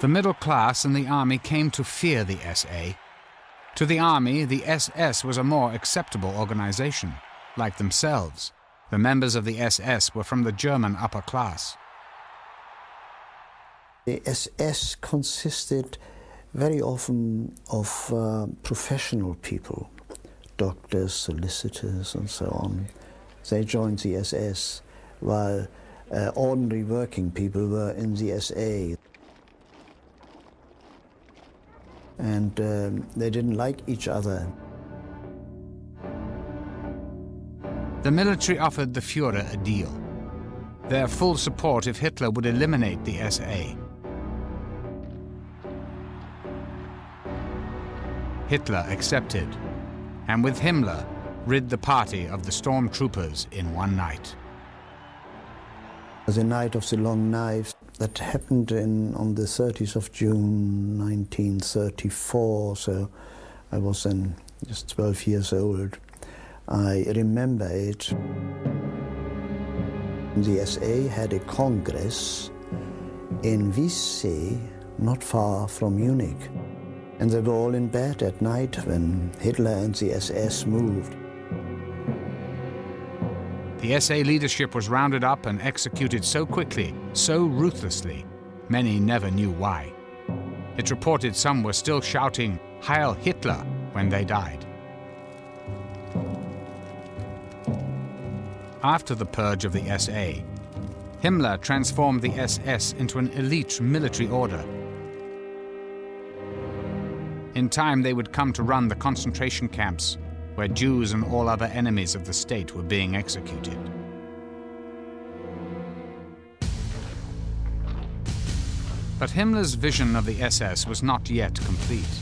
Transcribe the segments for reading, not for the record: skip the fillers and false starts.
The middle class and the army came to fear the SA. To the army, the SS was a more acceptable organization, like themselves. The members of the SS were from the German upper class. The SS consisted very often of professional people, doctors, solicitors, and so on. They joined the SS, while ordinary working people were in the SA. And they didn't like each other. The military offered the Führer a deal. Their full support if Hitler would eliminate the SA. Hitler accepted, and with Himmler, rid the party of the stormtroopers in one night. The night of the long knives, that happened on the 30th of June 1934, so I was then just 12 years old. I remember it. The SA had a congress in Wiessee, not far from Munich. And they were all in bed at night when Hitler and the SS moved. The SA leadership was rounded up and executed so quickly, so ruthlessly, many never knew why. It's reported some were still shouting, "Heil Hitler," when they died. After the purge of the SA, Himmler transformed the SS into an elite military order. In time, they would come to run the concentration camps, where Jews and all other enemies of the state were being executed. But Himmler's vision of the SS was not yet complete.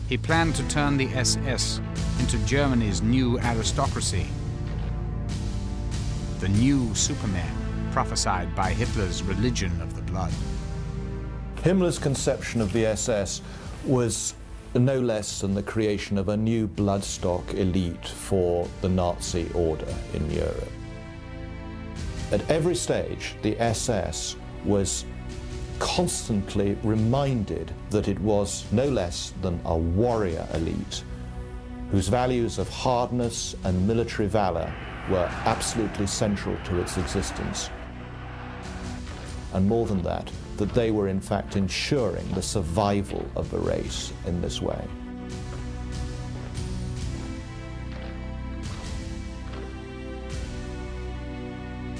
He planned to turn the SS into Germany's new aristocracy, the new Superman prophesied by Hitler's religion of the blood. Himmler's conception of the SS was no less than the creation of a new bloodstock elite for the Nazi order in Europe. At every stage, the SS was constantly reminded that it was no less than a warrior elite whose values of hardness and military valor were absolutely central to its existence. And more than that they were in fact ensuring the survival of the race in this way.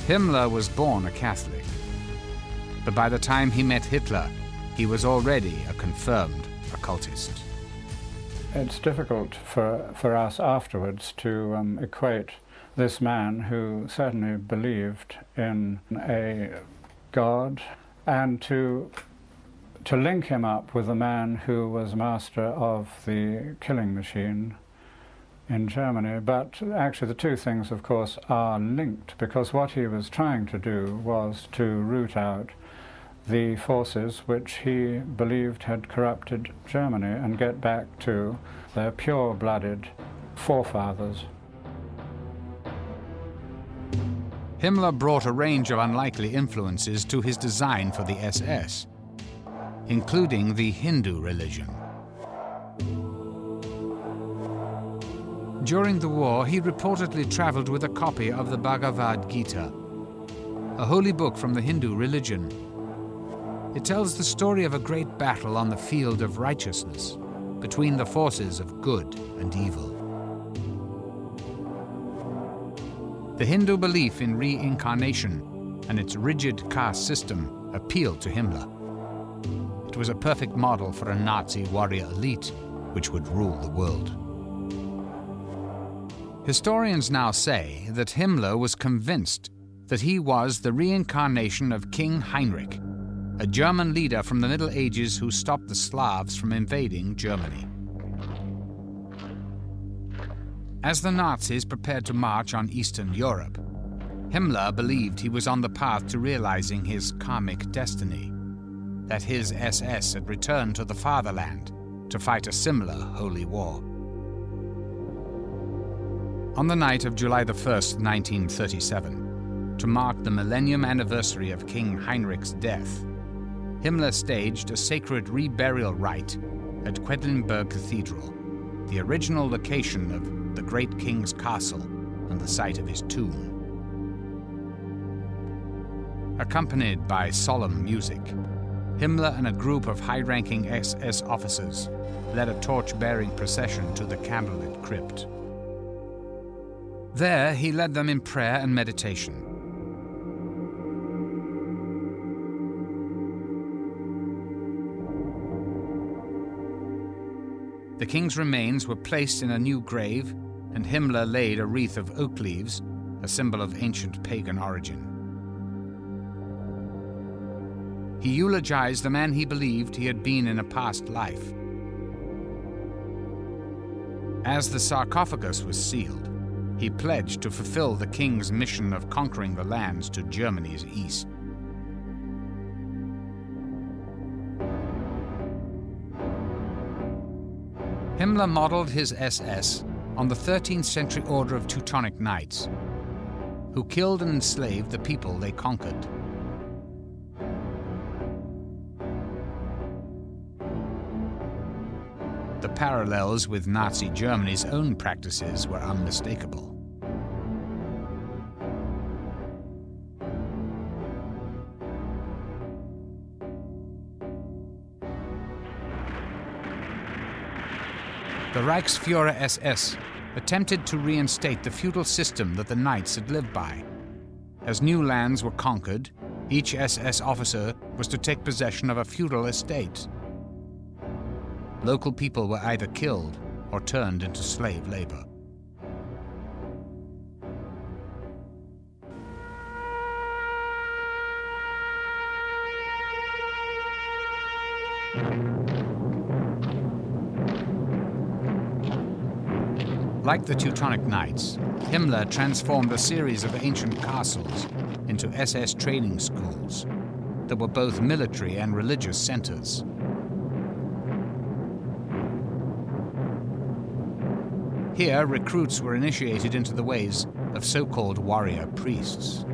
Himmler was born a Catholic, but by the time he met Hitler, he was already a confirmed occultist. It's difficult for us afterwards to equate this man, who certainly believed in a God, and to link him up with a man who was master of the killing machine in Germany. But actually the two things, of course, are linked, because what he was trying to do was to root out the forces which he believed had corrupted Germany and get back to their pure-blooded forefathers. Himmler brought a range of unlikely influences to his design for the SS, including the Hindu religion. During the war, he reportedly traveled with a copy of the Bhagavad Gita, a holy book from the Hindu religion. It tells the story of a great battle on the field of righteousness between the forces of good and evil. The Hindu belief in reincarnation and its rigid caste system appealed to Himmler. It was a perfect model for a Nazi warrior elite which would rule the world. Historians now say that Himmler was convinced that he was the reincarnation of King Heinrich, a German leader from the Middle Ages who stopped the Slavs from invading Germany. As the Nazis prepared to march on Eastern Europe, Himmler believed he was on the path to realizing his karmic destiny, that his SS had returned to the fatherland to fight a similar holy war. On the night of July 1st, 1937, to mark the millennium anniversary of King Heinrich's death, Himmler staged a sacred reburial rite at Quedlinburg Cathedral, the original location of the great king's castle and the site of his tomb. Accompanied by solemn music, Himmler and a group of high-ranking SS officers led a torch-bearing procession to the candlelit crypt. There, he led them in prayer and meditation. The king's remains were placed in a new grave, and Himmler laid a wreath of oak leaves, a symbol of ancient pagan origin. He eulogized the man he believed he had been in a past life. As the sarcophagus was sealed, he pledged to fulfill the king's mission of conquering the lands to Germany's east. Himmler modeled his SS on the 13th century order of Teutonic Knights, who killed and enslaved the people they conquered. The parallels with Nazi Germany's own practices were unmistakable. The Reichsführer SS attempted to reinstate the feudal system that the knights had lived by. As new lands were conquered, each SS officer was to take possession of a feudal estate. Local people were either killed or turned into slave labor. Like the Teutonic Knights, Himmler transformed a series of ancient castles into SS training schools that were both military and religious centers. Here, recruits were initiated into the ways of so-called warrior priests.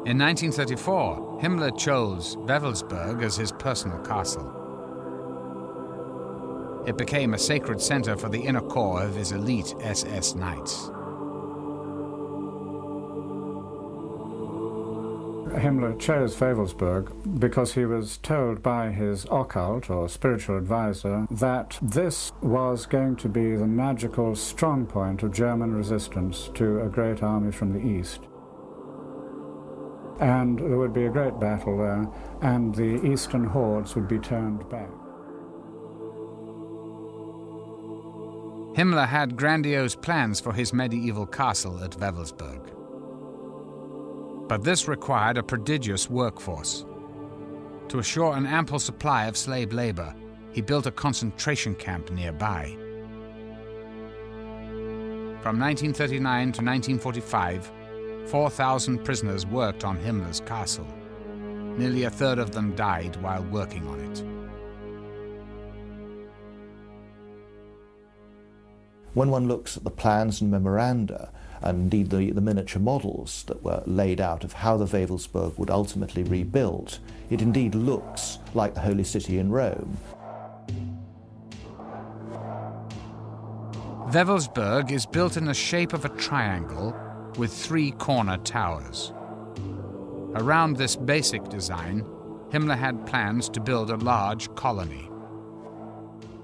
In 1934, Himmler chose Wewelsburg as his personal castle. It became a sacred center for the inner core of his elite SS knights. Himmler chose Wewelsburg because he was told by his occult or spiritual advisor that this was going to be the magical strong point of German resistance to a great army from the east. And there would be a great battle there, and the eastern hordes would be turned back. Himmler had grandiose plans for his medieval castle at Wewelsburg. But this required a prodigious workforce. To assure an ample supply of slave labor, he built a concentration camp nearby. From 1939 to 1945, 4,000 prisoners worked on Himmler's castle. Nearly a third of them died while working on it. When one looks at the plans and memoranda, and indeed the miniature models that were laid out of how the Wewelsburg would ultimately be rebuilt, it indeed looks like the Holy City in Rome. Wewelsburg is built in the shape of a triangle with 3 corner towers. Around this basic design, Himmler had plans to build a large colony.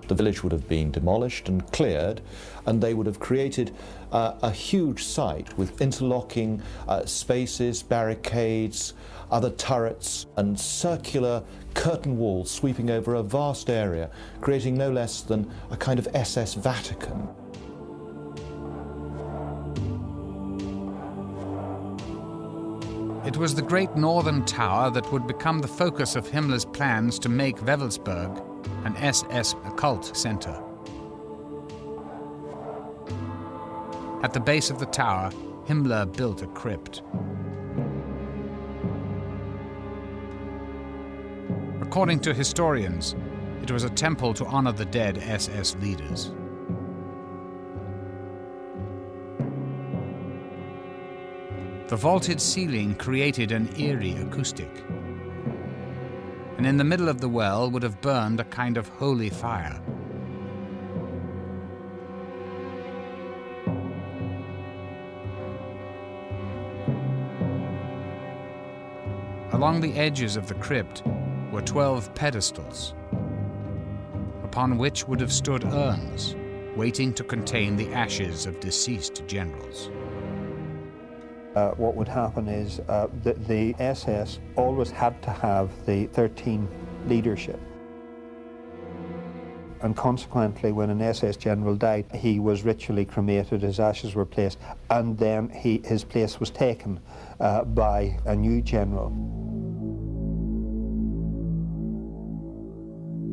The village would have been demolished and cleared, and they would have created a huge site with interlocking spaces, barricades, other turrets, and circular curtain walls sweeping over a vast area, creating no less than a kind of SS Vatican. It was the Great Northern Tower that would become the focus of Himmler's plans to make Wewelsburg an SS occult center. At the base of the tower, Himmler built a crypt. According to historians, it was a temple to honor the dead SS leaders. The vaulted ceiling created an eerie acoustic, and in the middle of the well would have burned a kind of holy fire. Along the edges of the crypt were 12 pedestals, upon which would have stood urns, waiting to contain the ashes of deceased generals. What would happen is the SS always had to have the 13 leadership. And consequently, when an SS general died, he was ritually cremated, his ashes were placed, and then his place was taken by a new general.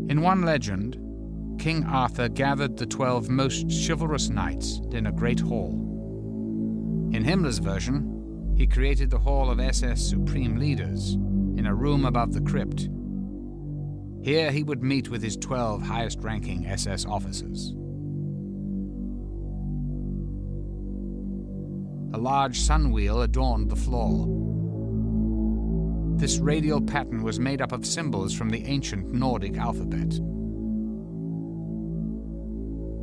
In one legend, King Arthur gathered the 12 most chivalrous knights in a great hall. In Himmler's version, he created the Hall of SS Supreme Leaders in a room above the crypt. Here he would meet with his 12 highest-ranking SS officers. A large sunwheel adorned the floor. This radial pattern was made up of symbols from the ancient Nordic alphabet.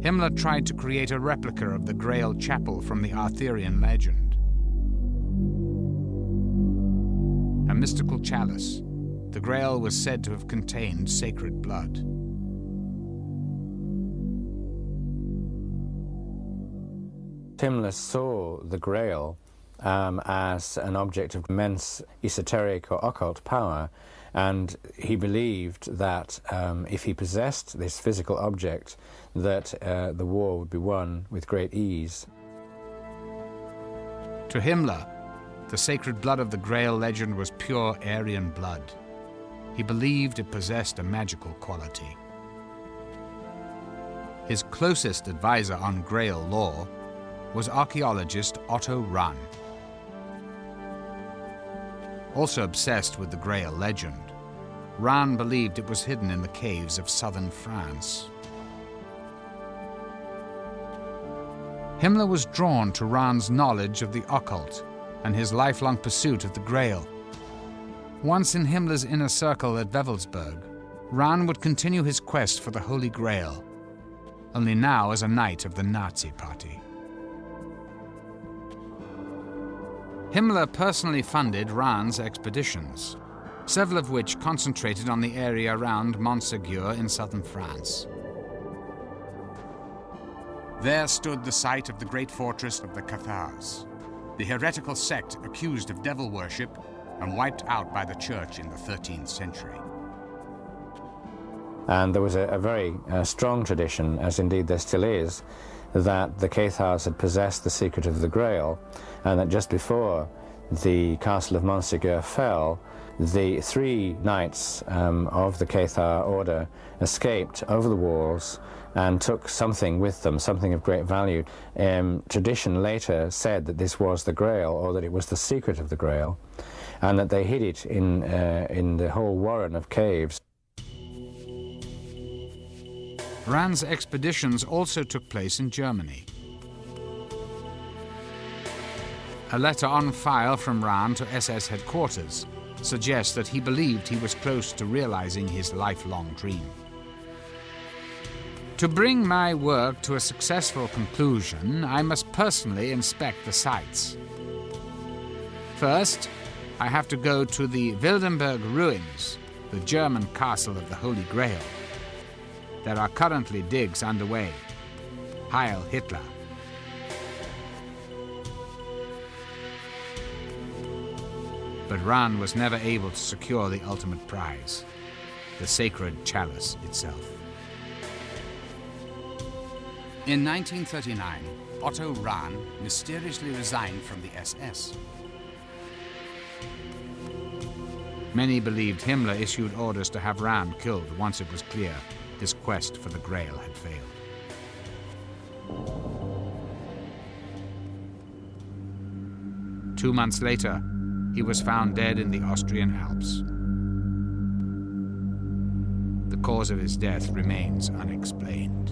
Himmler tried to create a replica of the Grail Chapel from the Arthurian legend. A mystical chalice, the Grail was said to have contained sacred blood. Himmler saw the Grail as an object of immense esoteric or occult power, and he believed that if he possessed this physical object, that the war would be won with great ease. To Himmler, the sacred blood of the Grail legend was pure Aryan blood. He believed it possessed a magical quality. His closest advisor on Grail lore was archaeologist Otto Rahn. Also obsessed with the Grail legend, Rahn believed it was hidden in the caves of southern France. Himmler was drawn to Rahn's knowledge of the occult and his lifelong pursuit of the Grail. Once in Himmler's inner circle at Wewelsburg, Rahn would continue his quest for the Holy Grail, only now as a knight of the Nazi Party. Himmler personally funded Rahn's expeditions, several of which concentrated on the area around Montségur in southern France. There stood the site of the great fortress of the Cathars, the heretical sect accused of devil worship and wiped out by the church in the 13th century. And there was a very strong tradition, as indeed there still is, that the Cathars had possessed the secret of the Grail, and that just before the castle of Montségur fell, the 3 knights of the Cathar order escaped over the walls and took something with them, something of great value. Tradition later said that this was the Grail, or that it was the secret of the Grail, and that they hid it in the whole warren of caves. Rahn's expeditions also took place in Germany. A letter on file from Rahn to SS headquarters suggests that he believed he was close to realizing his lifelong dream. To bring my work to a successful conclusion, I must personally inspect the sites. First, I have to go to the Wildenberg ruins, the German castle of the Holy Grail. There are currently digs underway. Heil Hitler. But Rahn was never able to secure the ultimate prize, the sacred chalice itself. In 1939, Otto Rahn mysteriously resigned from the SS. Many believed Himmler issued orders to have Rahn killed once it was clear his quest for the Grail had failed. Two months later, he was found dead in the Austrian Alps. The cause of his death remains unexplained.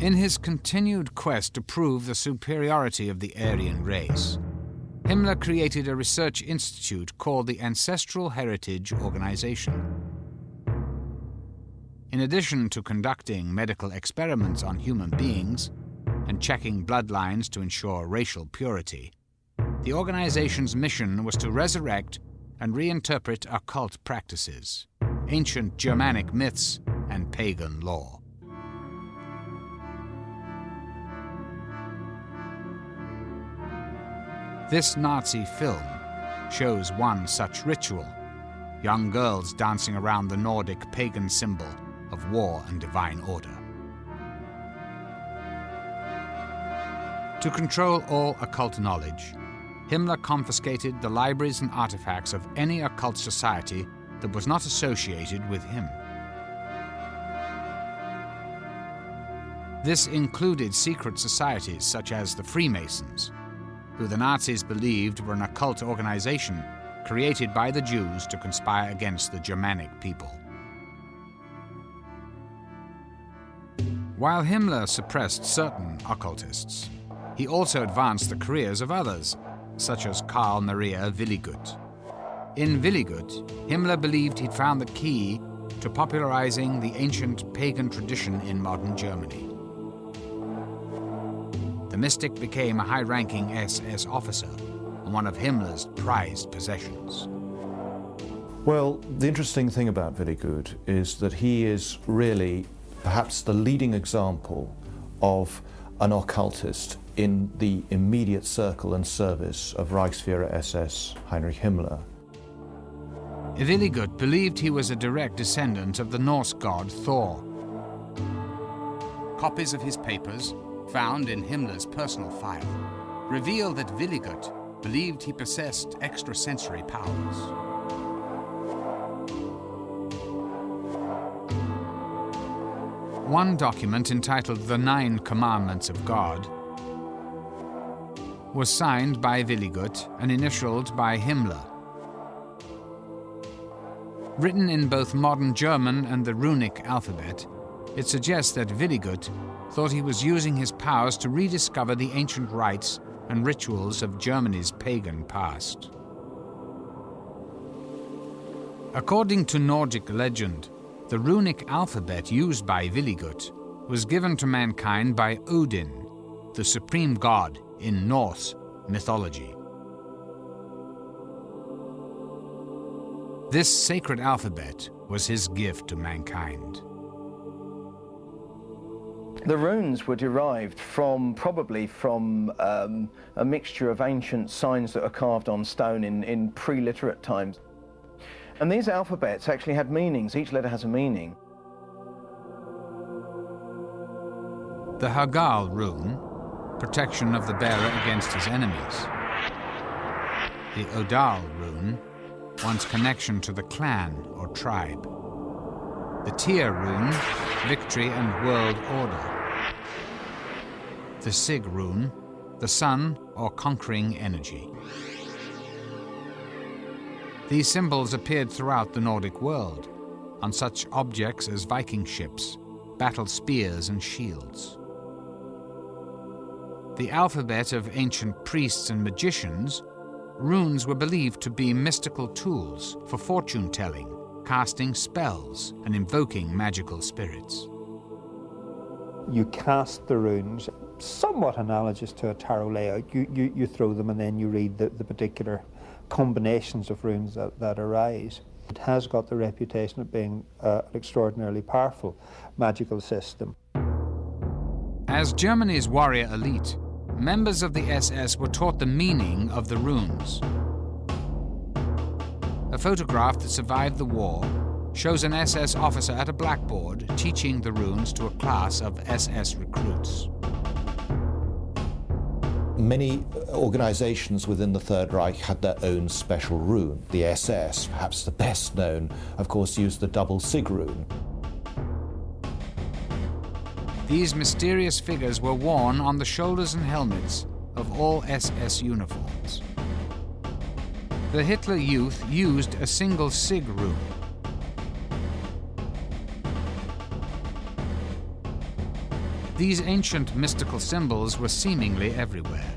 In his continued quest to prove the superiority of the Aryan race, Himmler created a research institute called the Ancestral Heritage Organization. In addition to conducting medical experiments on human beings and checking bloodlines to ensure racial purity, the organization's mission was to resurrect and reinterpret occult practices, ancient Germanic myths, and pagan lore. This Nazi film shows one such ritual, young girls dancing around the Nordic pagan symbol of war and divine order. To control all occult knowledge, Himmler confiscated the libraries and artifacts of any occult society that was not associated with him. This included secret societies such as the Freemasons, who the Nazis believed were an occult organization created by the Jews to conspire against the Germanic people. While Himmler suppressed certain occultists, he also advanced the careers of others, such as Karl Maria Willigut. In Willigut, Himmler believed he'd found the key to popularizing the ancient pagan tradition in modern Germany. The mystic became a high-ranking SS officer and one of Himmler's prized possessions. Well, the interesting thing about Willigut is that he is really perhaps the leading example of an occultist in the immediate circle and service of Reichsführer SS Heinrich Himmler. Willigut believed he was a direct descendant of the Norse god Thor. Copies of his papers, found in Himmler's personal file, reveal that Willigut believed he possessed extrasensory powers. One document entitled The Nine Commandments of God was signed by Willigut and initialed by Himmler. Written in both modern German and the runic alphabet, it suggests that Willigut thought he was using his powers to rediscover the ancient rites and rituals of Germany's pagan past. According to Nordic legend, the runic alphabet used by Willigut was given to mankind by Odin, the supreme god in Norse mythology. This sacred alphabet was his gift to mankind. The runes were derived probably from a mixture of ancient signs that are carved on stone in pre-literate times. And these alphabets actually had meanings. Each letter has a meaning. The Hagal rune, protection of the bearer against his enemies. The Odal rune, one's connection to the clan or tribe. The Tyr rune, victory and world order. The Sig rune, the sun or conquering energy. These symbols appeared throughout the Nordic world, on such objects as Viking ships, battle spears and shields. The alphabet of ancient priests and magicians, runes were believed to be mystical tools for fortune-telling, casting spells, and invoking magical spirits. You cast the runes, somewhat analogous to a tarot layout. You throw them and then you read the particular combinations of runes that arise. It has got the reputation of being an extraordinarily powerful magical system. As Germany's warrior elite, members of the SS were taught the meaning of the runes. A photograph that survived the war shows an SS officer at a blackboard teaching the runes to a class of SS recruits. Many organizations within the Third Reich had their own special rune. The SS, perhaps the best known, of course, used the double Sig rune. These mysterious figures were worn on the shoulders and helmets of all SS uniforms. The Hitler Youth used a single sig rune. These ancient mystical symbols were seemingly everywhere.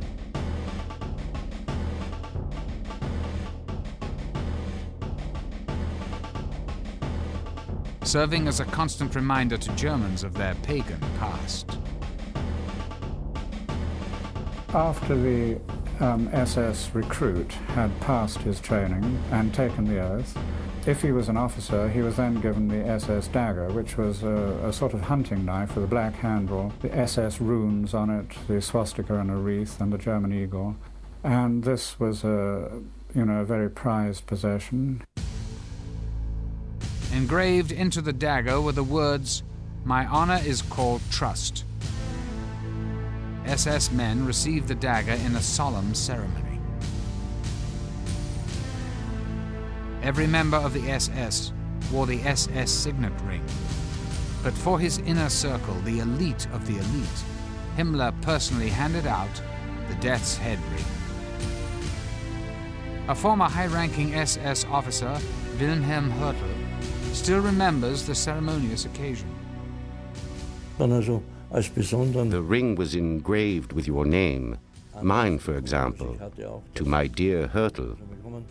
Serving as a constant reminder to Germans of their pagan past. After the SS recruit had passed his training and taken the oath, if he was an officer, he was then given the SS dagger, which was a sort of hunting knife with a black handle, the SS runes on it, the swastika and a wreath, and the German eagle. And this was a very prized possession. Engraved into the dagger were the words, "My honor is called trust." SS men received the dagger in a solemn ceremony. Every member of the SS wore the SS signet ring. But for his inner circle, the elite of the elite, Himmler personally handed out the Death's Head ring. A former high-ranking SS officer, Wilhelm Hertel, still remembers the ceremonious occasion. The ring was engraved with your name, mine, for example, to my dear Hertel,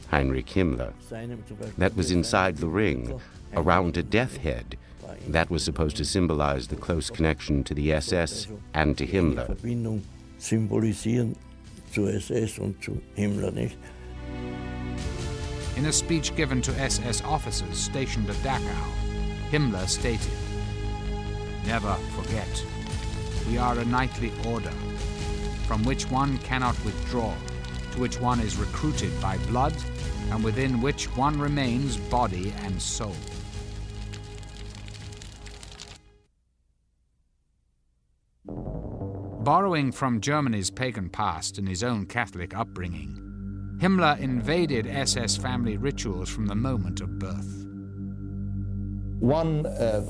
Heinrich Himmler. That was inside the ring, around a death head. That was supposed to symbolize the close connection to the SS and to Himmler. In a speech given to SS officers stationed at Dachau, Himmler stated, "Never forget, we are a knightly order, from which one cannot withdraw, to which one is recruited by blood, and within which one remains body and soul." Borrowing from Germany's pagan past and his own Catholic upbringing, Himmler invaded SS family rituals from the moment of birth. One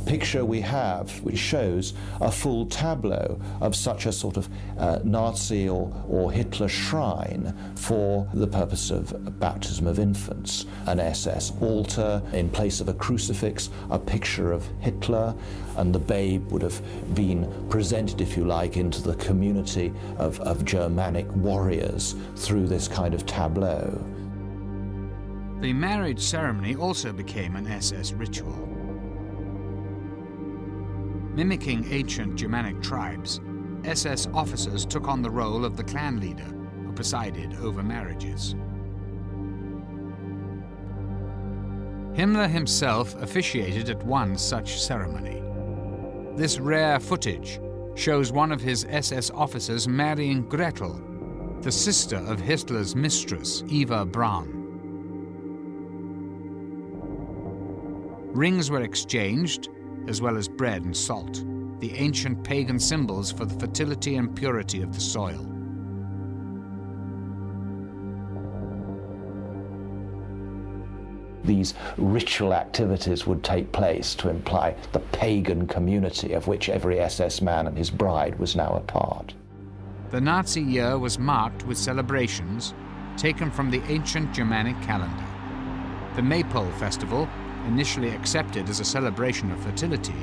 picture we have which shows a full tableau of such a sort of Nazi or Hitler shrine for the purpose of baptism of infants. An SS altar in place of a crucifix, a picture of Hitler, and the babe would have been presented, if you like, into the community of Germanic warriors through this kind of tableau. The marriage ceremony also became an SS ritual. Mimicking ancient Germanic tribes, SS officers took on the role of the clan leader who presided over marriages. Himmler himself officiated at one such ceremony. This rare footage shows one of his SS officers marrying Gretel, the sister of Hitler's mistress, Eva Braun. Rings were exchanged, as well as bread and salt, the ancient pagan symbols for the fertility and purity of the soil. These ritual activities would take place to imply the pagan community of which every SS man and his bride was now a part. The Nazi year was marked with celebrations taken from the ancient Germanic calendar. The Maypole Festival, initially accepted as a celebration of fertility,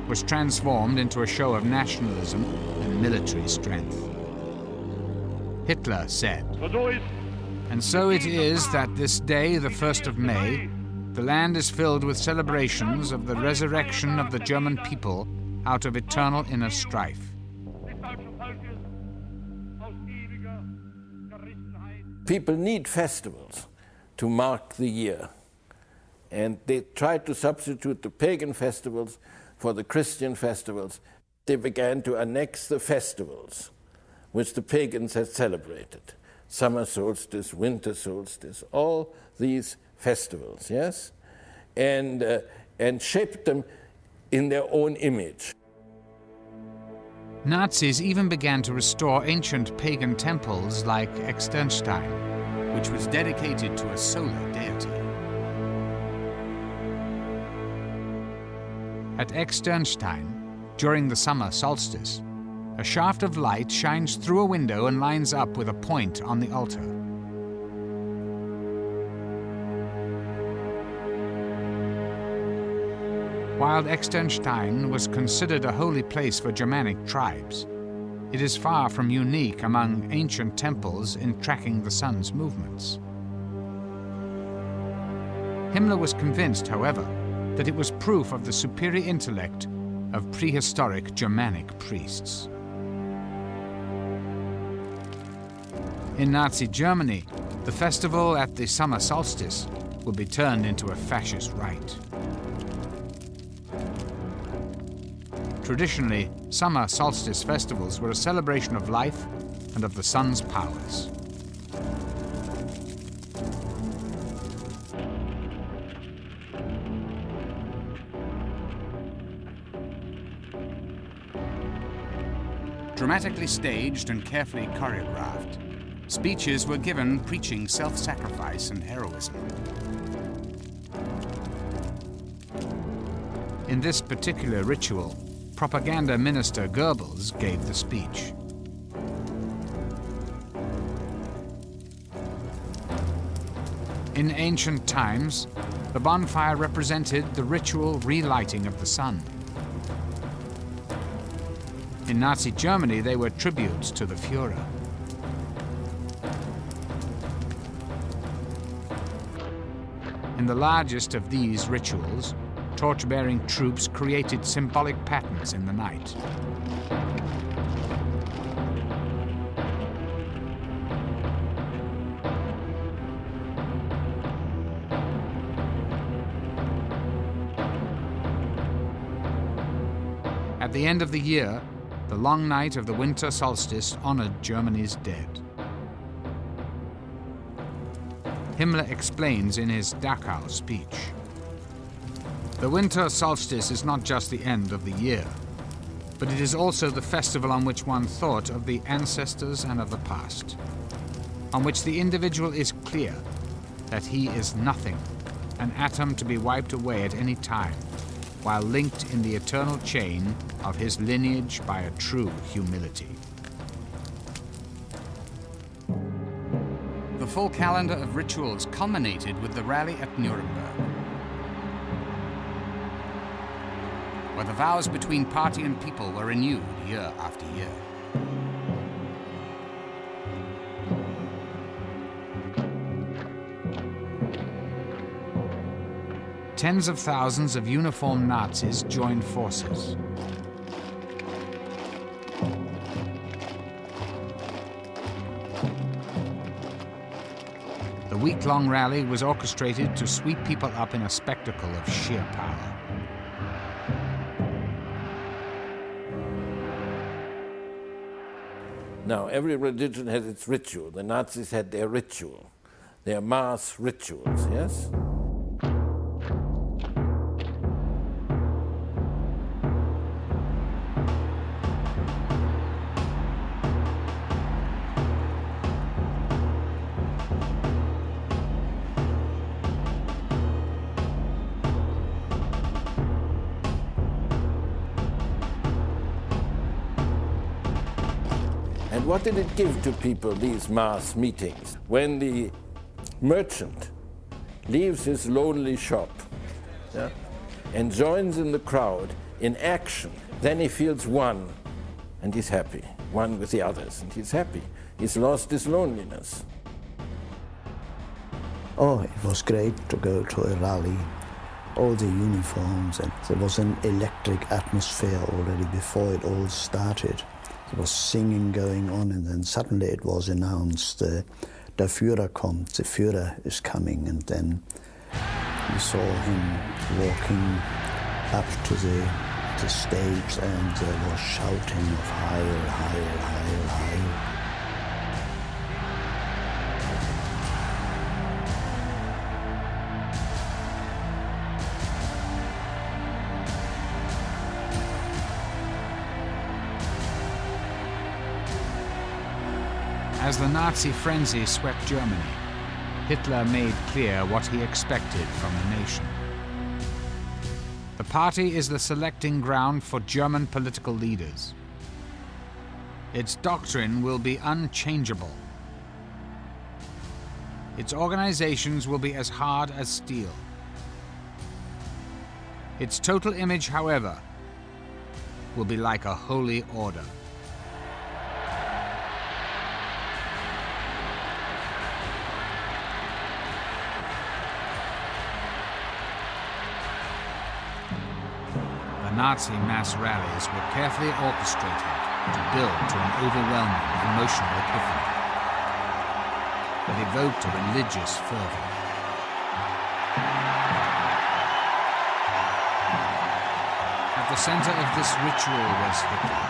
was transformed into a show of nationalism and military strength. Hitler said, "And so it is that this day, the 1st of May, the land is filled with celebrations of the resurrection of the German people out of eternal inner strife." People need festivals to mark the year. And they tried to substitute the pagan festivals for the Christian festivals. They began to annex the festivals which the pagans had celebrated. Summer solstice, winter solstice, all these festivals, yes? And shaped them in their own image. Nazis even began to restore ancient pagan temples like Externstein, which was dedicated to a solar deity. At Externstein, During the summer solstice, a shaft of light shines through a window and lines up with a point on the altar. While Externstein was considered a holy place for Germanic tribes, it is far from unique among ancient temples in tracking the sun's movements. Himmler was convinced, however, that it was proof of the superior intellect of prehistoric Germanic priests. In Nazi Germany, the festival at the summer solstice would be turned into a fascist rite. Traditionally, summer solstice festivals were a celebration of life and of the sun's powers. Dramatically staged and carefully choreographed, speeches were given preaching self-sacrifice and heroism. In this particular ritual, propaganda minister Goebbels gave the speech. In ancient times, the bonfire represented the ritual relighting of the sun. In Nazi Germany, they were tributes to the Führer. In the largest of these rituals, torch-bearing troops created symbolic patterns in the night. At the end of the year, the long night of the winter solstice honored Germany's dead. Himmler explains in his Dachau speech, "The winter solstice is not just the end of the year, but it is also the festival on which one thought of the ancestors and of the past, on which the individual is clear that he is nothing, an atom to be wiped away at any time, while linked in the eternal chain of his lineage by a true humility." The full calendar of rituals culminated with the rally at Nuremberg, where the vows between party and people were renewed year after year. Tens of thousands of uniformed Nazis joined forces. The week-long rally was orchestrated to sweep people up in a spectacle of sheer power. Now, every religion has its ritual. The Nazis had their ritual, their mass rituals, yes? And what did it give to people, these mass meetings? When the merchant leaves his lonely shop, yeah, and joins in the crowd in action, then he feels one, and he's happy, one with the others, and he's happy. He's lost his loneliness. Oh, it was great to go to a rally, all the uniforms, and there was an electric atmosphere already before it all started. There was singing going on, and then suddenly it was announced, der Führer kommt, the Führer is coming, and then we saw him walking up to the stage, and there was shouting of Heil, Heil, Heil, Heil. As the Nazi frenzy swept Germany, Hitler made clear what he expected from the nation. The party is the selecting ground for German political leaders. Its doctrine will be unchangeable. Its organizations will be as hard as steel. Its total image, however, will be like a holy order. The Nazi mass rallies were carefully orchestrated to build to an overwhelming emotional epiphany that evoked a religious fervor. At the center of this ritual was Hitler.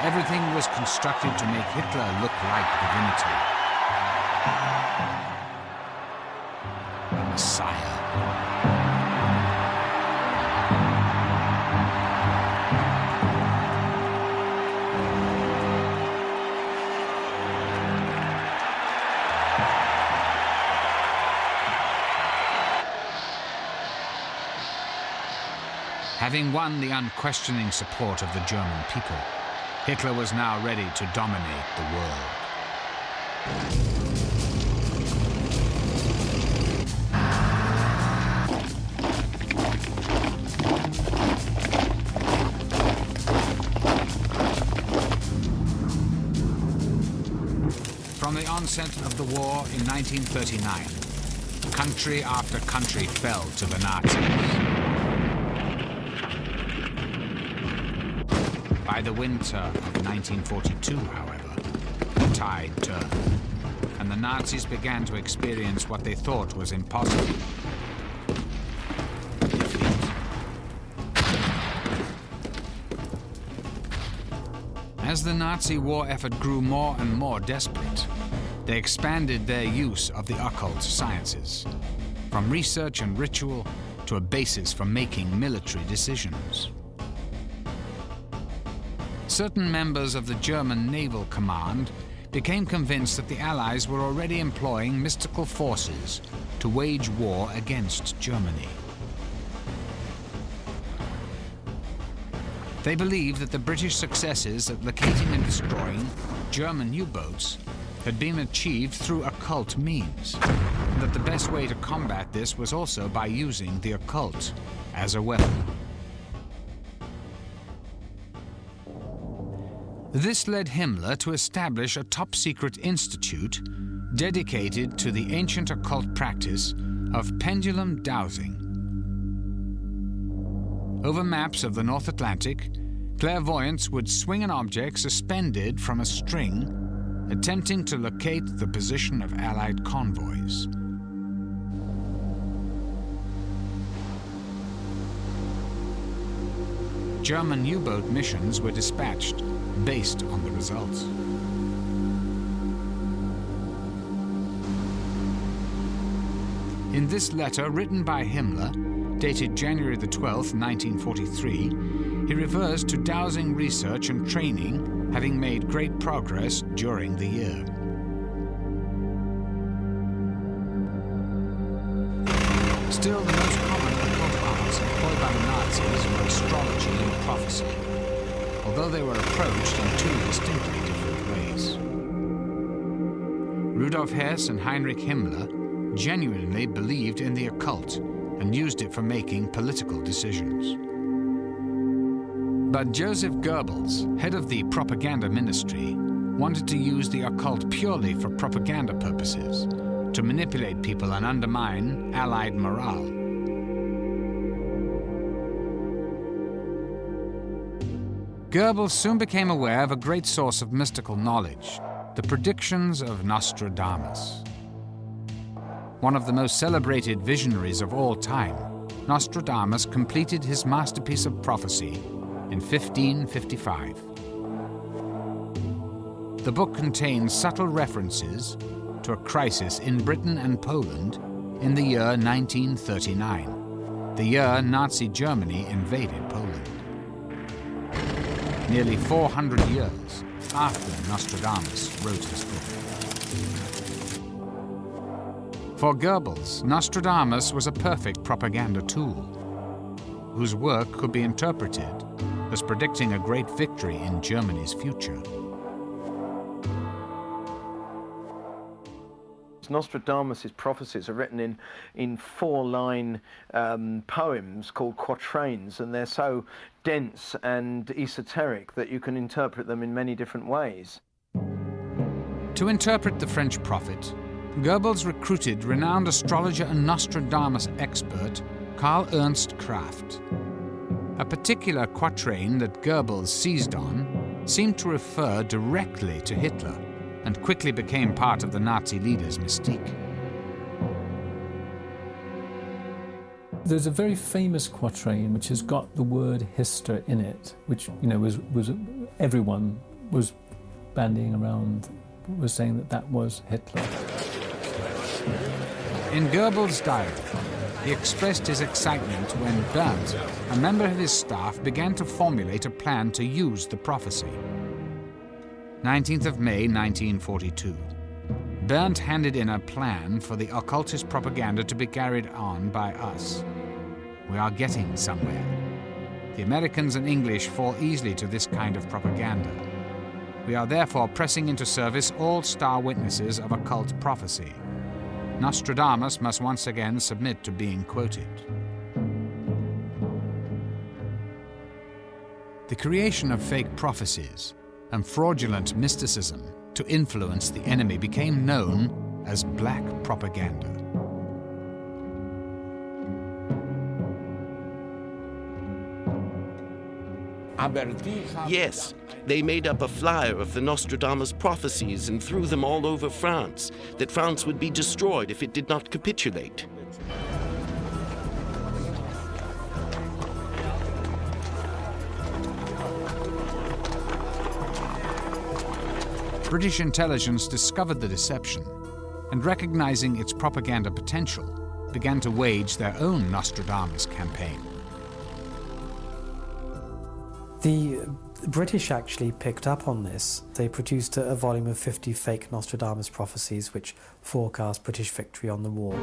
Everything was constructed to make Hitler look like divinity. Messiah. Having won the unquestioning support of the German people, Hitler was now ready to dominate the world. From the onset of the war in 1939, country after country fell to the Nazis. By the winter of 1942, however, the tide turned, and the Nazis began to experience what they thought was impossible. Defeat. As the Nazi war effort grew more and more desperate, they expanded their use of the occult sciences, from research and ritual to a basis for making military decisions. Certain members of the German Naval Command became convinced that the Allies were already employing mystical forces to wage war against Germany. They believed that the British successes at locating and destroying German U-boats had been achieved through occult means, and that the best way to combat this was also by using the occult as a weapon. This led Himmler to establish a top-secret institute dedicated to the ancient occult practice of pendulum dowsing. Over maps of the North Atlantic, clairvoyants would swing an object suspended from a string, attempting to locate the position of Allied convoys. German U-boat missions were dispatched based on the results. In this letter written by Himmler, dated January the 12th, 1943, he refers to dowsing research and training having made great progress during the year. Still, the most common occult arts employed by the Nazis were astrology and prophecy, although they were approached in two distinctly different ways. Rudolf Hess and Heinrich Himmler genuinely believed in the occult and used it for making political decisions. But Joseph Goebbels, head of the propaganda ministry, wanted to use the occult purely for propaganda purposes, to manipulate people and undermine Allied morale. Goebbels soon became aware of a great source of mystical knowledge, the predictions of Nostradamus. One of the most celebrated visionaries of all time, Nostradamus completed his masterpiece of prophecy in 1555. The book contains subtle references to a crisis in Britain and Poland in the year 1939, the year Nazi Germany invaded Poland. Nearly 400 years after Nostradamus wrote his book. For Goebbels, Nostradamus was a perfect propaganda tool, whose work could be interpreted as predicting a great victory in Germany's future. Nostradamus' prophecies are written in four-line poems called quatrains, and they're so dense and esoteric that you can interpret them in many different ways. To interpret the French prophet, Goebbels recruited renowned astrologer and Nostradamus expert Karl Ernst Kraft. A particular quatrain that Goebbels seized on seemed to refer directly to Hitler, and quickly became part of the Nazi leader's mystique. There's a very famous quatrain which has got the word Hister in it, which was everyone was bandying around, was saying that was Hitler. In Goebbels' diary, he expressed his excitement when Berndt, a member of his staff, began to formulate a plan to use the prophecy. 19th of May, 1942. Berndt handed in a plan for the occultist propaganda to be carried on by us. We are getting somewhere. The Americans and English fall easily to this kind of propaganda. We are therefore pressing into service all star witnesses of occult prophecy. Nostradamus must once again submit to being quoted. The creation of fake prophecies and fraudulent mysticism to influence the enemy became known as black propaganda. Yes, they made up a flyer of the Nostradamus prophecies and threw them all over France, that France would be destroyed if it did not capitulate. British intelligence discovered the deception and, recognizing its propaganda potential, began to wage their own Nostradamus campaign. The British actually picked up on this. They produced a volume of 50 fake Nostradamus prophecies which forecast British victory on the war.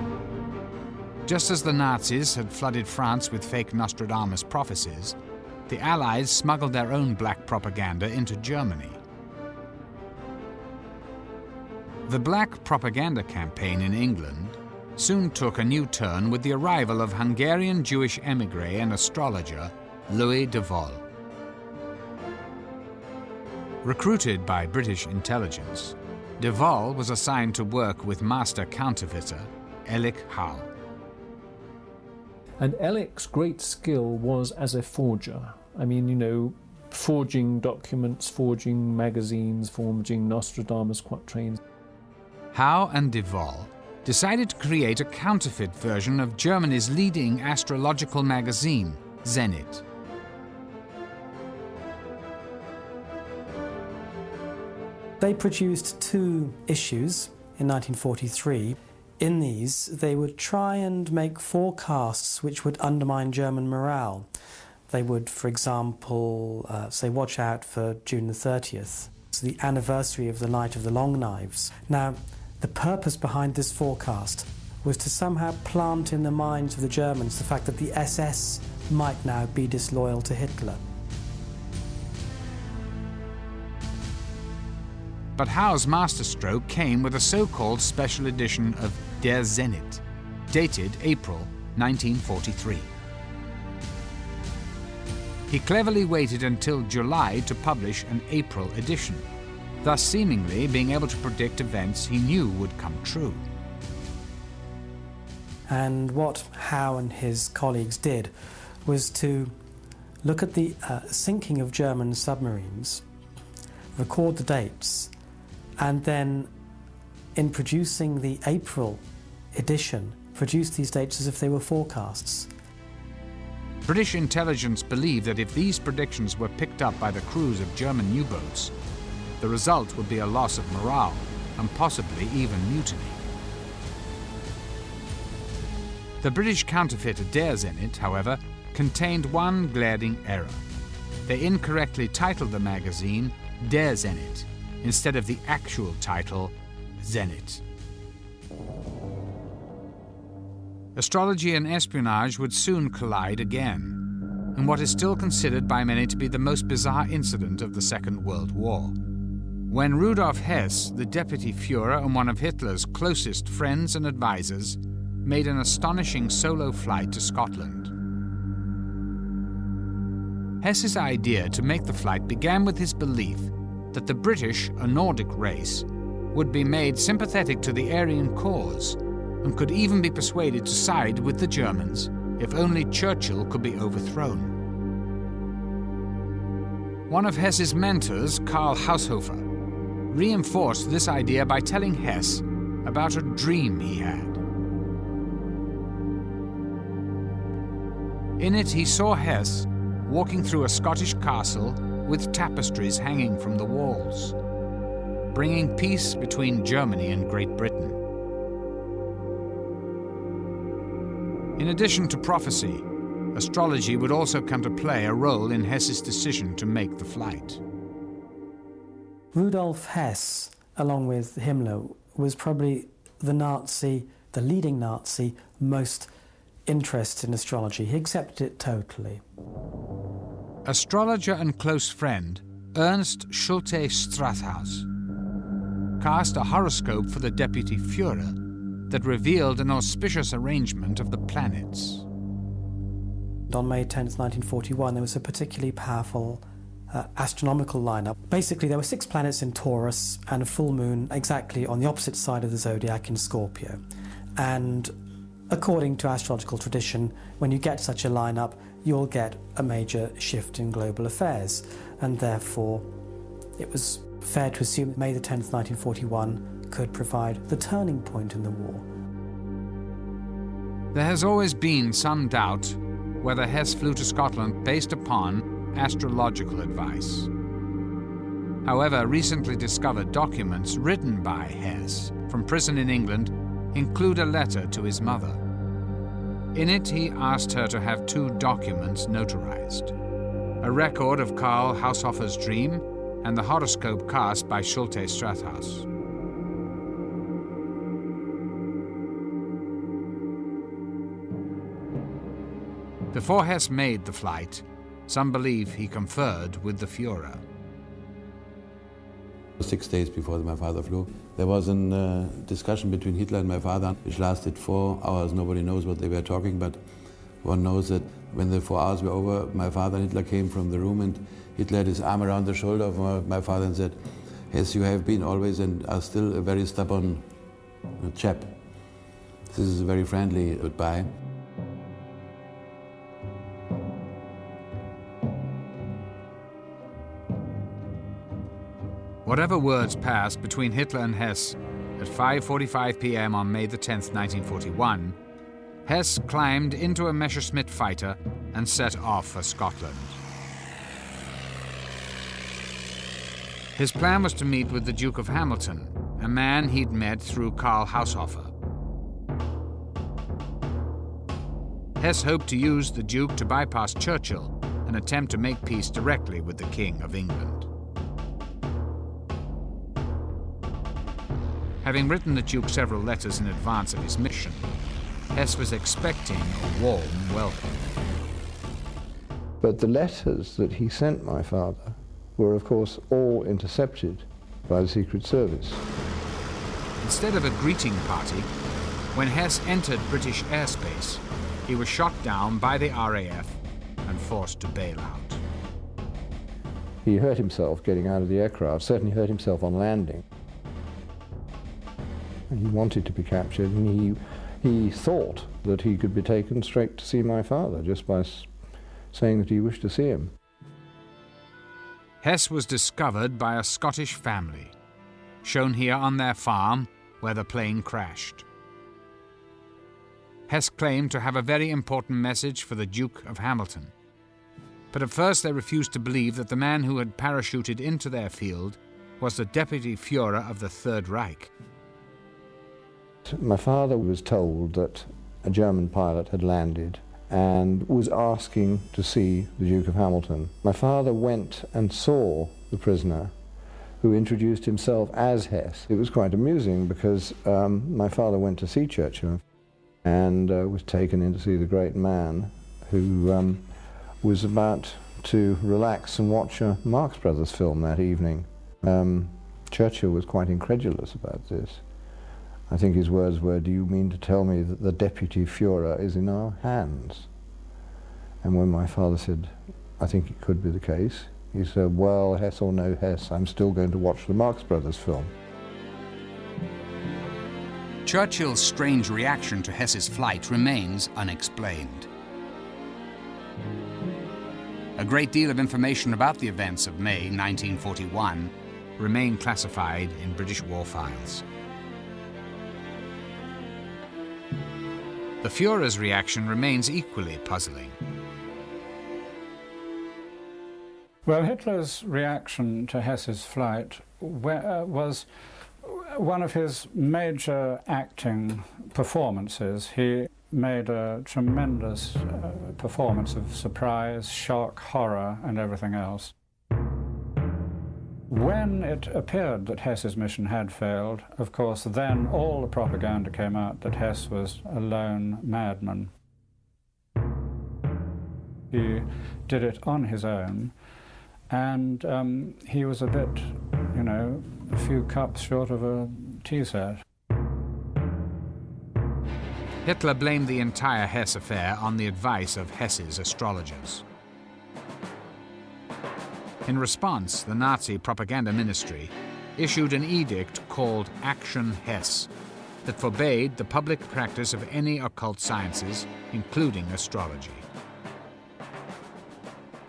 Just as the Nazis had flooded France with fake Nostradamus prophecies, the Allies smuggled their own black propaganda into Germany. The black propaganda campaign in England soon took a new turn with the arrival of Hungarian Jewish émigré and astrologer Louis de Vol. Recruited by British intelligence, de Vol was assigned to work with master counterfeiter Elik Howe. And Elik's great skill was as a forger. I mean, forging documents, forging magazines, forging Nostradamus quatrains. Howe and de Vol decided to create a counterfeit version of Germany's leading astrological magazine, Zenit. They produced 2 issues in 1943. In these, they would try and make forecasts which would undermine German morale. They would, for example, say, watch out for June the 30th. It's the anniversary of the Night of the Long Knives. Now, the purpose behind this forecast was to somehow plant in the minds of the Germans the fact that the SS might now be disloyal to Hitler. But Howe's masterstroke came with a so-called special edition of Der Zenit, dated April 1943. He cleverly waited until July to publish an April edition, thus seemingly being able to predict events he knew would come true. And what Howe and his colleagues did was to look at the sinking of German submarines, record the dates, and then, in producing the April edition, produce these dates as if they were forecasts. British intelligence believed that if these predictions were picked up by the crews of German U-boats, the result would be a loss of morale and possibly even mutiny. The British counterfeit Der Zenit, however, contained one glaring error. They incorrectly titled the magazine Der Zenit instead of the actual title, Zenit. Astrology and espionage would soon collide again, in what is still considered by many to be the most bizarre incident of the Second World War. When Rudolf Hess, the deputy Führer and one of Hitler's closest friends and advisors, made an astonishing solo flight to Scotland. Hess's idea to make the flight began with his belief that the British, a Nordic race, would be made sympathetic to the Aryan cause and could even be persuaded to side with the Germans if only Churchill could be overthrown. One of Hess's mentors, Karl Haushofer, reinforced this idea by telling Hess about a dream he had. In it, he saw Hess walking through a Scottish castle with tapestries hanging from the walls, bringing peace between Germany and Great Britain. In addition to prophecy, astrology would also come to play a role in Hess's decision to make the flight. Rudolf Hess, along with Himmler, was probably the leading Nazi, most interested in astrology. He accepted it totally. Astrologer and close friend Ernst Schulte Strathaus cast a horoscope for the deputy Führer that revealed an auspicious arrangement of the planets. On May 10th, 1941, there was a particularly powerful astronomical lineup. Basically, there were 6 planets in Taurus and a full moon exactly on the opposite side of the zodiac in Scorpio. And according to astrological tradition, when you get such a lineup, you'll get a major shift in global affairs. And therefore, it was fair to assume that May the 10th, 1941 could provide the turning point in the war. There has always been some doubt whether Hess flew to Scotland based upon astrological advice. However, recently discovered documents written by Hess from prison in England include a letter to his mother. In it, he asked her to have 2 documents notarized: a record of Karl Haushofer's dream and the horoscope cast by Schulte Strathaus. Before Hess made the flight, some believe he conferred with the Führer. 6 days before my father flew, there was a discussion between Hitler and my father, which lasted 4 hours. Nobody knows what they were talking, but one knows that when the 4 hours were over, my father and Hitler came from the room, and Hitler had his arm around the shoulder of my father and said, "Hess, you have been always and are still a very stubborn chap. This is a very friendly goodbye." Whatever words passed between Hitler and Hess at 5:45 p.m. on May the 10th, 1941, Hess climbed into a Messerschmitt fighter and set off for Scotland. His plan was to meet with the Duke of Hamilton, a man he'd met through Karl Haushofer. Hess hoped to use the Duke to bypass Churchill and attempt to make peace directly with the King of England. Having written the Duke several letters in advance of his mission, Hess was expecting a warm welcome. But the letters that he sent my father were, of course, all intercepted by the Secret Service. Instead of a greeting party, when Hess entered British airspace, he was shot down by the RAF and forced to bail out. He hurt himself getting out of the aircraft, certainly hurt himself on landing. And he wanted to be captured, and he thought that he could be taken straight to see my father just by saying that he wished to see him. Hess was discovered by a Scottish family, shown here on their farm where the plane crashed. Hess claimed to have a very important message for the Duke of Hamilton, but at first they refused to believe that the man who had parachuted into their field was the Deputy Führer of the Third Reich. My father was told that a German pilot had landed and was asking to see the Duke of Hamilton. My father went and saw the prisoner, who introduced himself as Hess. It was quite amusing because my father went to see Churchill. and was taken in to see the great man who was about to relax and watch a Marx Brothers film that evening. Churchill was quite incredulous about this. I think his words were, "Do you mean to tell me that the Deputy Führer is in our hands?" And when my father said, "I think it could be the case," he said, "Well, Hess or no Hess, I'm still going to watch the Marx Brothers film." Churchill's strange reaction to Hess's flight remains unexplained. A great deal of information about the events of May 1941 remain classified in British war files. The Führer's reaction remains equally puzzling. Well, Hitler's reaction to Hess's flight was one of his major acting performances. He made a tremendous performance of surprise, shock, horror, and everything else. When it appeared that Hess's mission had failed, of course, then all the propaganda came out that Hess was a lone madman. He did it on his own, and he was a bit, you know, a few cups short of a tea set. Hitler blamed the entire Hess affair on the advice of Hess's astrologers. In response, the Nazi propaganda ministry issued an edict called Action Hess that forbade the public practice of any occult sciences, including astrology.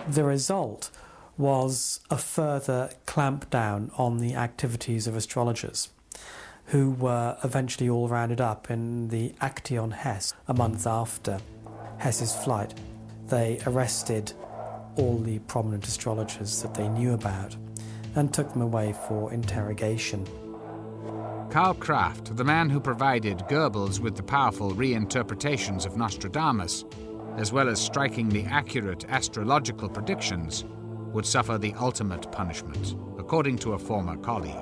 The result was a further clampdown on the activities of astrologers, who were eventually all rounded up in the Aktion Hess a month after Hess's flight. They arrested all the prominent astrologers that they knew about and took them away for interrogation. Karl Kraft, the man who provided Goebbels with the powerful reinterpretations of Nostradamus, as well as striking the accurate astrological predictions, would suffer the ultimate punishment, according to a former colleague.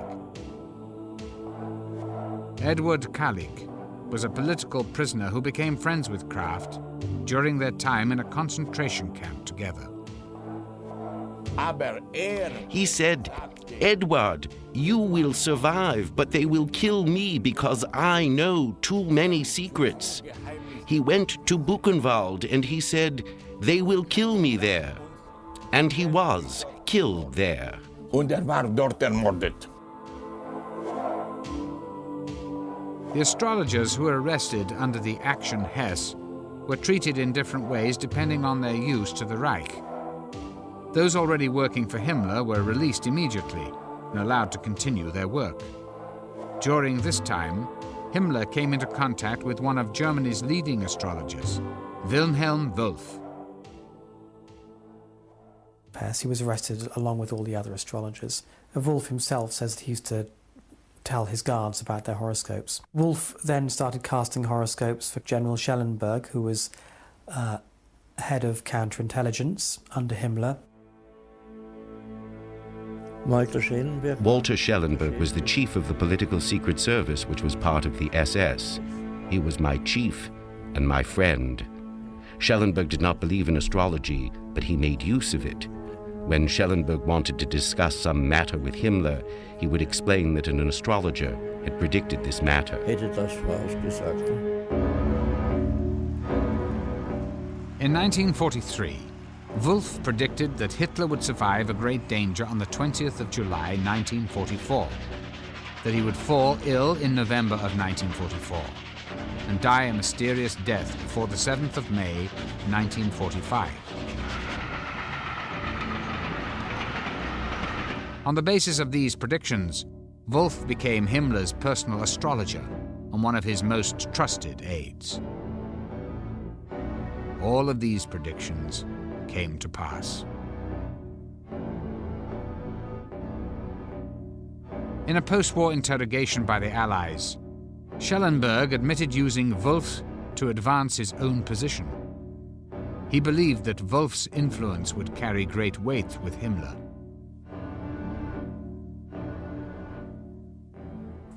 Edward Kalik was a political prisoner who became friends with Kraft during their time in a concentration camp together. He said, "Edward, you will survive, but they will kill me because I know too many secrets." He went to Buchenwald and he said, "They will kill me there." And he was killed there. Und war dort ermordet. The astrologers who were arrested under the Action Hess were treated in different ways depending on their use to the Reich. Those already working for Himmler were released immediately and allowed to continue their work. During this time, Himmler came into contact with one of Germany's leading astrologers, Wilhelm Wolff. He was arrested along with all the other astrologers. Wolff himself says that he used to tell his guards about their horoscopes. Wolff then started casting horoscopes for General Schellenberg, who was head of counterintelligence under Himmler. Walter Schellenberg was the chief of the political secret service, which was part of the SS. He was my chief and my friend. Schellenberg did not believe in astrology, but he made use of it. When Schellenberg wanted to discuss some matter with Himmler, he would explain that an astrologer had predicted this matter. In 1943, Wolff predicted that Hitler would survive a great danger on the 20th of July 1944, that he would fall ill in November of 1944, and die a mysterious death before the 7th of May 1945. On the basis of these predictions, Wolff became Himmler's personal astrologer and one of his most trusted aides. All of these predictions came to pass. In a post-war interrogation by the Allies, Schellenberg admitted using Wolff to advance his own position. He believed that Wolff's influence would carry great weight with Himmler.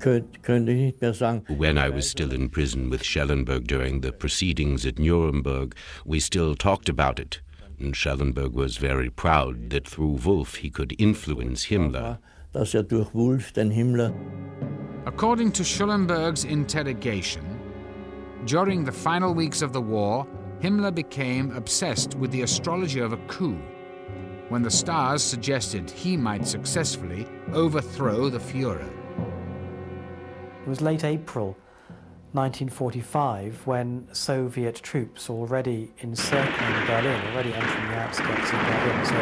When I was still in prison with Schellenberg during the proceedings at Nuremberg, we still talked about it. And Schellenberg was very proud that through Wolf he could influence Himmler. According to Schellenberg's interrogation, during the final weeks of the war, Himmler became obsessed with the astrology of a coup, when the stars suggested he might successfully overthrow the Führer. It was late April 1945 when Soviet troops already encircling Berlin, already entering the outskirts of Berlin, so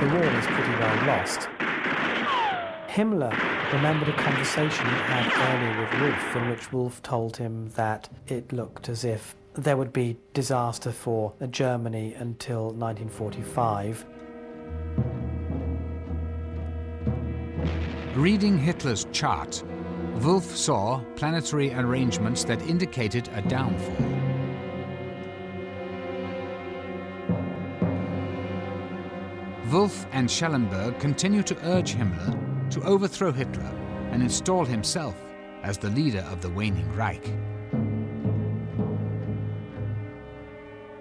the war is pretty well lost. Himmler remembered a conversation he had earlier with Wolf, in which Wolf told him that it looked as if there would be disaster for Germany until 1945. Reading Hitler's chart, Wolf saw planetary arrangements that indicated a downfall. Wolf and Schellenberg continue to urge Himmler to overthrow Hitler and install himself as the leader of the waning Reich.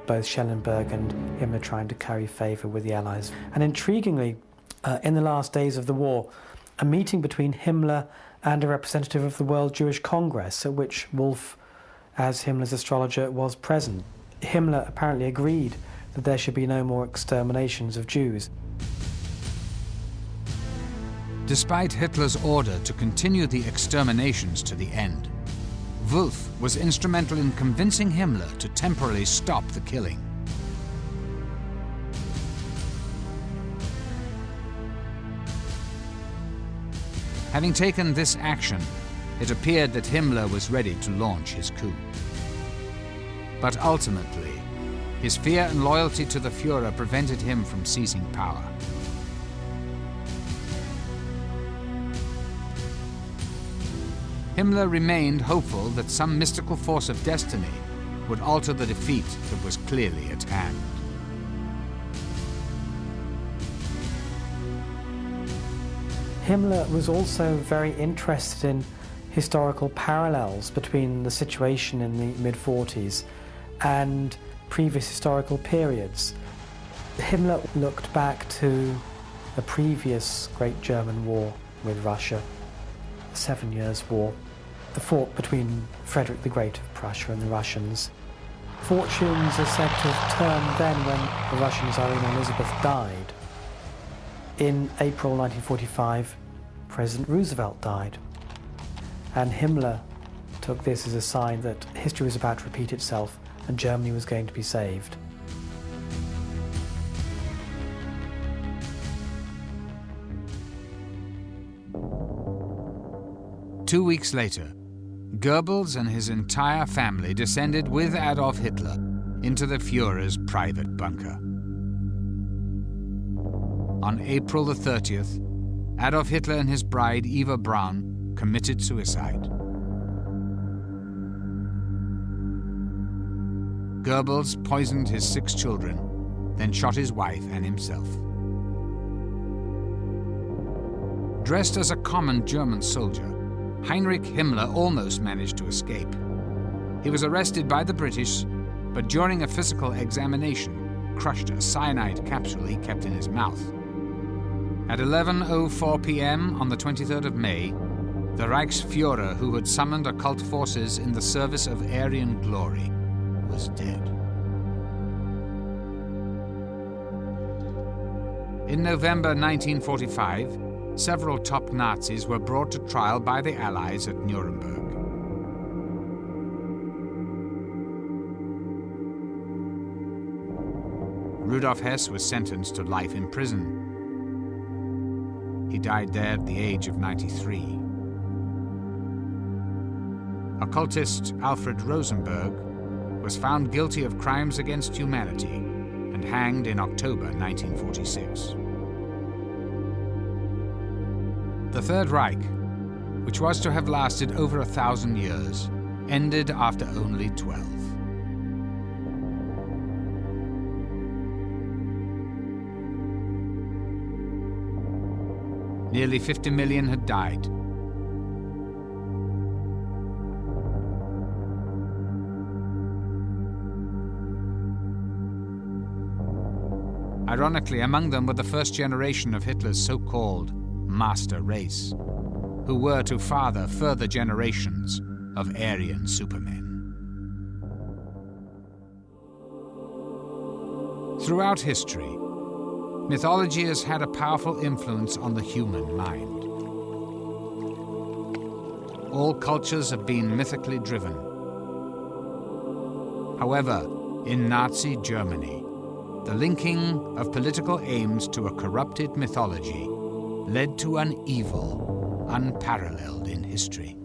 Both Schellenberg and Himmler trying to curry favour with the Allies. And intriguingly, in the last days of the war, a meeting between Himmler and a representative of the World Jewish Congress, at which Wolf, as Himmler's astrologer, was present. Himmler apparently agreed that there should be no more exterminations of Jews. Despite Hitler's order to continue the exterminations to the end, Wolf was instrumental in convincing Himmler to temporarily stop the killing. Having taken this action, it appeared that Himmler was ready to launch his coup. But ultimately, his fear and loyalty to the Führer prevented him from seizing power. Himmler remained hopeful that some mystical force of destiny would alter the defeat that was clearly at hand. Himmler was also very interested in historical parallels between the situation in the mid-40s and previous historical periods. Himmler looked back to the previous Great German War with Russia, the 7 Years' War, the fought between Frederick the Great of Prussia and the Russians. Fortunes are said to have turned then when the Russian Tsarina Elizabeth died. In April 1945, President Roosevelt died, and Himmler took this as a sign that history was about to repeat itself and Germany was going to be saved. Two weeks later, Goebbels and his entire family descended with Adolf Hitler into the Führer's private bunker. On April the 30th, Adolf Hitler and his bride Eva Braun committed suicide. Goebbels poisoned his 6 children, then shot his wife and himself. Dressed as a common German soldier, Heinrich Himmler almost managed to escape. He was arrested by the British, but during a physical examination, crushed a cyanide capsule he kept in his mouth. At 11:04 p.m. on the 23rd of May, the Reichsführer, who had summoned occult forces in the service of Aryan glory, was dead. In November 1945, several top Nazis were brought to trial by the Allies at Nuremberg. Rudolf Hess was sentenced to life in prison. He died there at the age of 93. Occultist Alfred Rosenberg was found guilty of crimes against humanity and hanged in October 1946. The Third Reich, which was to have lasted over 1,000 years, ended after only 12. Nearly 50 million had died. Ironically, among them were the first generation of Hitler's so-called master race, who were to father further generations of Aryan supermen. Throughout history, mythology has had a powerful influence on the human mind. All cultures have been mythically driven. However, in Nazi Germany, the linking of political aims to a corrupted mythology led to an evil unparalleled in history.